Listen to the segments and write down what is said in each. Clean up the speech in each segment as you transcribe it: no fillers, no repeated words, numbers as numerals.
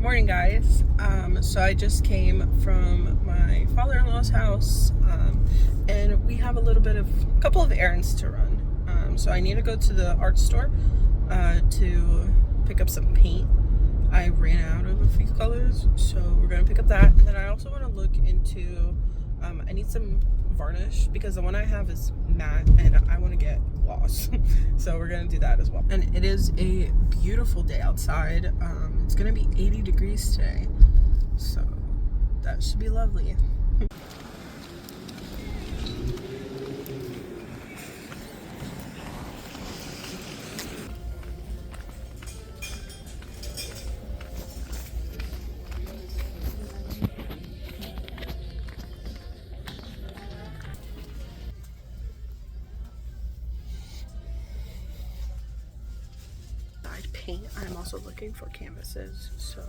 Morning, guys. So I just came from my father-in-law's house, and we have a couple of errands to run. So I need to go to the art store to pick up some paint. I ran out of a few colors, so we're gonna pick up that. And then I also want to look into, I need some varnish because the one I have is matte and I want to get gloss. So we're gonna do that as well. And it is a beautiful day outside. It's gonna be 80 degrees today, so that should be lovely. Paint. I'm also looking for canvases, so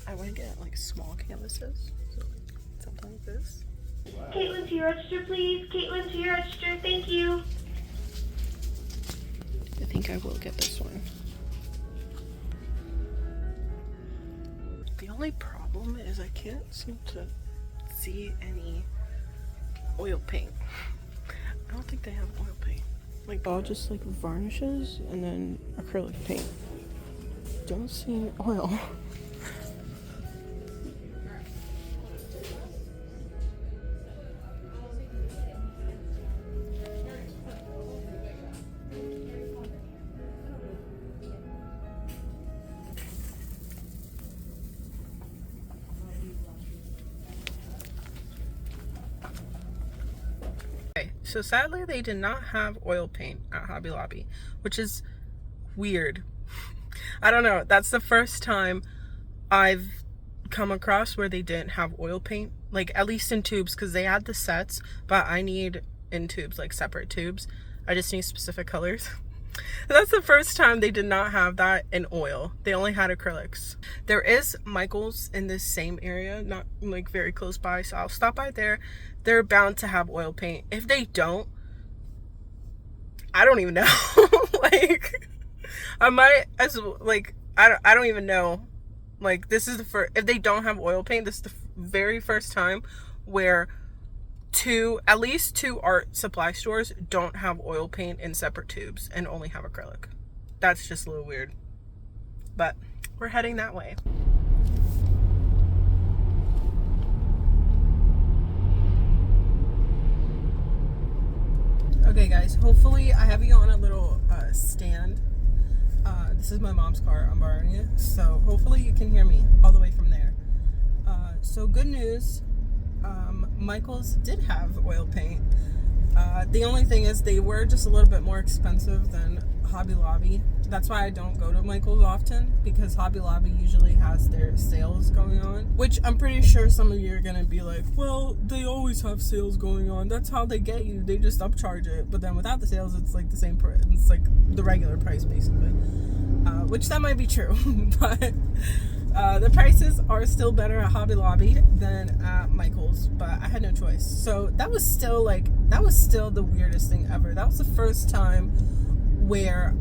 I want to get like small canvases, so like something like this. Caitlin, to your register, please. Caitlin, to your register. Thank you. I think I will get this one. The only problem is I can't seem to see any oil paint. I don't think they have oil paint. Like all just like varnishes and then acrylic paint. Don't see any oil. So sadly they did not have oil paint at Hobby Lobby, which is weird. I don't know, that's the first time I've come across where they didn't have oil paint, like at least in tubes, because they had the sets, but I need in tubes, like separate tubes. I just need specific colors. That's the first time they did not have that in oil. They only had acrylics. There is Michael's in this same area, not like very close by, so I'll stop by there. They're bound to have oil paint. If they don't, I don't even know. Like, I might as well, like, I don't even know. Like, this is the first, if they don't have oil paint, this is the very first time where at least two art supply stores don't have oil paint in separate tubes and only have acrylic. That's just a little weird, but we're heading that way. Okay guys, hopefully I have you on a little stand. This is my mom's car, I'm borrowing it, so hopefully you can hear me all the way from there. So good news, Michael's did have oil paint. The only thing is they were just a little bit more expensive than Hobby Lobby. That's why I don't go to Michael's often, because Hobby Lobby usually has their sales going on, which I'm pretty sure some of you are gonna be like, well, they always have sales going on, that's how they get you, they just upcharge it. But then without the sales, it's like the same price, it's like the regular price basically, which that might be true. But the prices are still better at Hobby Lobby than at Michael's, but I had no choice. So that was still the weirdest thing ever. That was the first time where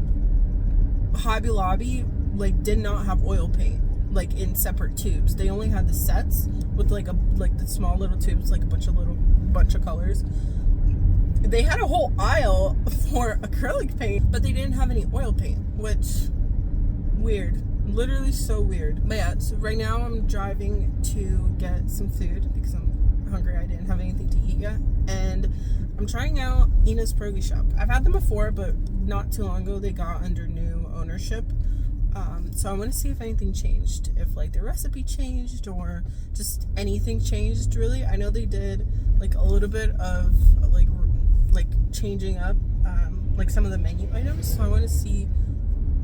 Hobby Lobby like did not have oil paint like in separate tubes. They only had the sets with like the small little tubes, like a bunch of colors. They had a whole aisle for acrylic paint, but they didn't have any oil paint, which weird. Literally so weird. But yeah, so right now I'm driving to get some food because I'm hungry. I didn't have anything to eat yet, and I'm trying out Ina's Pierogi Shop. I've had them before, but not too long ago they got under new ownership. So I want to see if anything changed, if like the recipe changed or just anything changed really. I know they did like a little bit of like changing up like some of the menu items, so I want to see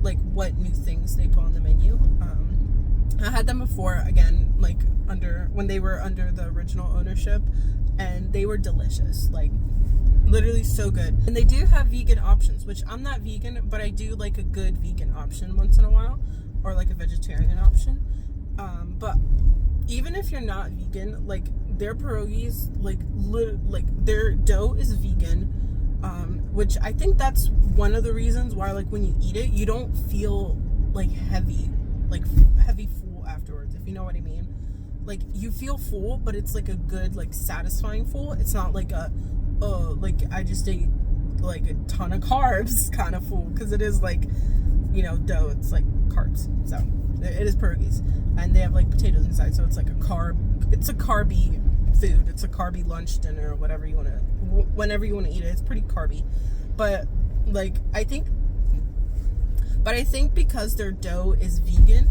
like what new things they put on the menu. I had them before, again, like when they were under the original ownership, and they were delicious, like literally so good. And they do have vegan options, which I'm not vegan, but I do like a good vegan option once in a while, or like a vegetarian option. But even if you're not vegan, like their pierogies, like their dough is vegan, which I think that's one of the reasons why, like when you eat it, you don't feel like heavy full afterwards. know what I mean. Like, you feel full, but it's like a good, like, satisfying full. It's not like a, oh, like, I just ate like a ton of carbs kind of full, because it is like, you know, dough. It's like carbs. So it is pierogies, and they have like potatoes inside, so it's like a carb. It's a carby food. It's a carby lunch, dinner, whatever you want to, whenever you want to eat it. It's pretty carby, but like I think because their dough is vegan,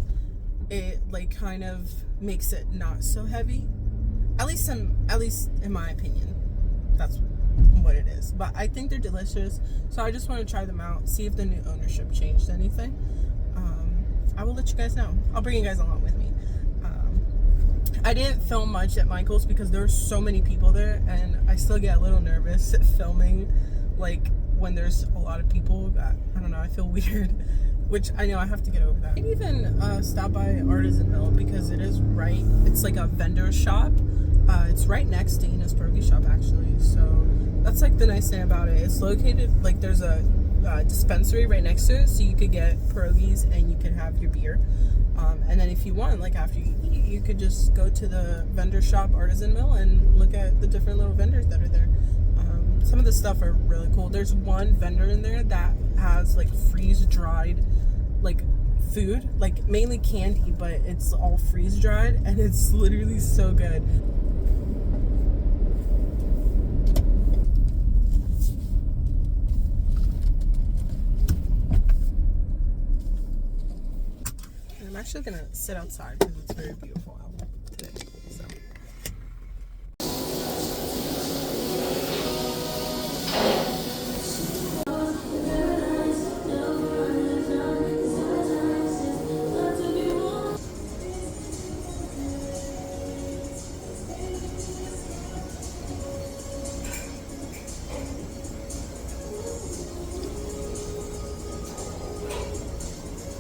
it like kind of makes it not so heavy. At least in my opinion, that's what it is. But I think they're delicious, so I just want to try them out, see if the new ownership changed anything. I will let you guys know. I'll bring you guys along with me. I didn't film much at Michael's because there were so many people there, and I still get a little nervous filming like when there's a lot of people. I don't know, I feel weird, which I know I have to get over that. I didn't even stop by Artisan Mill because it is right, it's like a vendor shop. It's right next to Ina's Pierogi shop, actually, so that's like the nice thing about it. It's located, like, there's a dispensary right next to it, so you could get pierogies and you could have your beer. And then if you want, like, after you eat, you could just go to the vendor shop, Artisan Mill, and look at the different little vendors that are there. Some of the stuff are really cool. There's one vendor in there that has like freeze-dried like food, like mainly candy, but it's all freeze-dried, and it's literally so good. I'm actually gonna sit outside because it's very beautiful out today. So.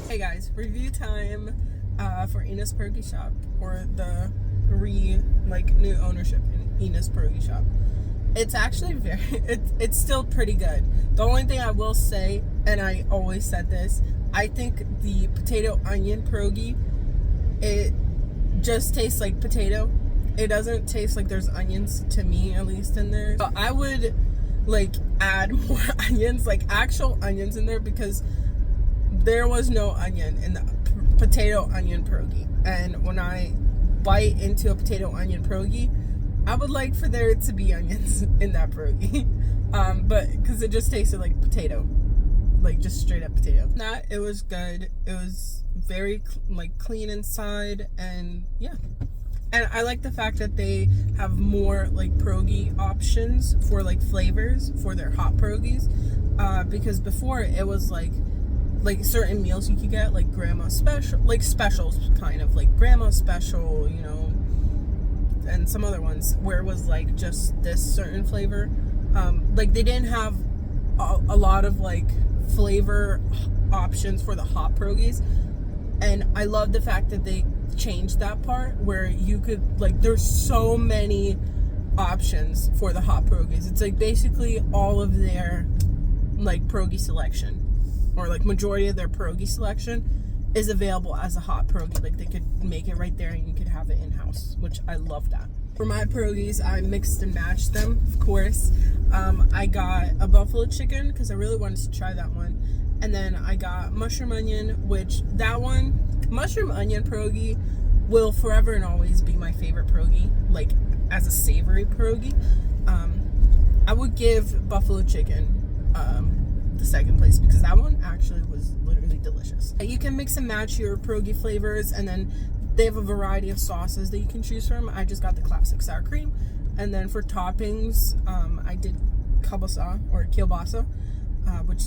Hey guys, review time for Ina's Pierogi shop, or the new ownership in Ina's Pierogi shop. It's actually it's still pretty good. The only thing I will say, and I always said this, I think the potato onion pierogi, it just tastes like potato. It doesn't taste like there's onions, to me at least, in there. So I would like add more onions, like actual onions in there, because there was no onion in the potato onion pierogi. And when I bite into a potato onion pierogi, I would like for there to be onions in that pierogi. But because it just tasted like potato, like just straight up potato. It was good. It was very like clean inside, and yeah. And I like the fact that they have more like pierogi options for like flavors for their hot pierogies, because before it was like certain meals you could get, like grandma special, like specials, kind of like grandma special, you know, and some other ones where it was like just this certain flavor. Like they didn't have a lot of like flavor options for the hot pierogies, and I love the fact that they changed that part where you could, like, there's so many options for the hot pierogies. It's like basically all of their like pierogi selection, or like majority of their pierogi selection, is available as a hot pierogi. Like they could make it right there and you could have it in-house, which I love that. For my pierogies, I mixed and matched them, of course. I got a buffalo chicken because I really wanted to try that one. And then I got mushroom onion, which mushroom onion pierogi will forever and always be my favorite pierogi, like as a savory pierogi. I would give buffalo chicken the second place, because that one actually was literally delicious. You can mix and match your pierogi flavors, and then they have a variety of sauces that you can choose from. I just got the classic sour cream, and then for toppings, I did kielbasa, which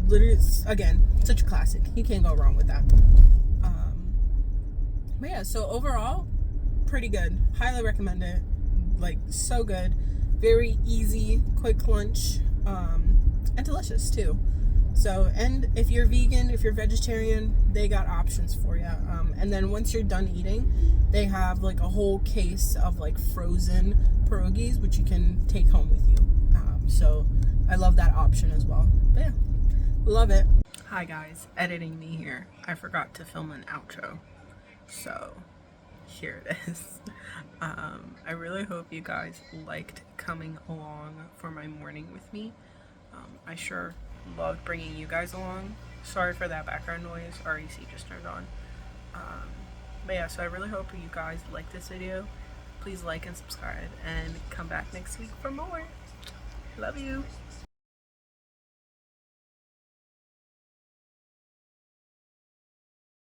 literally is, again, such a classic. You can't go wrong with that. But yeah, so overall, pretty good. Highly recommend it. Like, so good. Very easy, quick lunch, and delicious too. So, and if you're vegan, if you're vegetarian, they got options for you. And then once you're done eating, they have like a whole case of like frozen pierogies, which you can take home with you. So I love that option as well. But yeah, love it. Hi guys, editing me here. I forgot to film an outro. So here it is. I really hope you guys liked coming along for my morning with me. I sure loved bringing you guys along. Sorry for that background noise. Our AC just turned on. But yeah, so I really hope you guys like this video. Please like and subscribe and come back next week for more. Love you.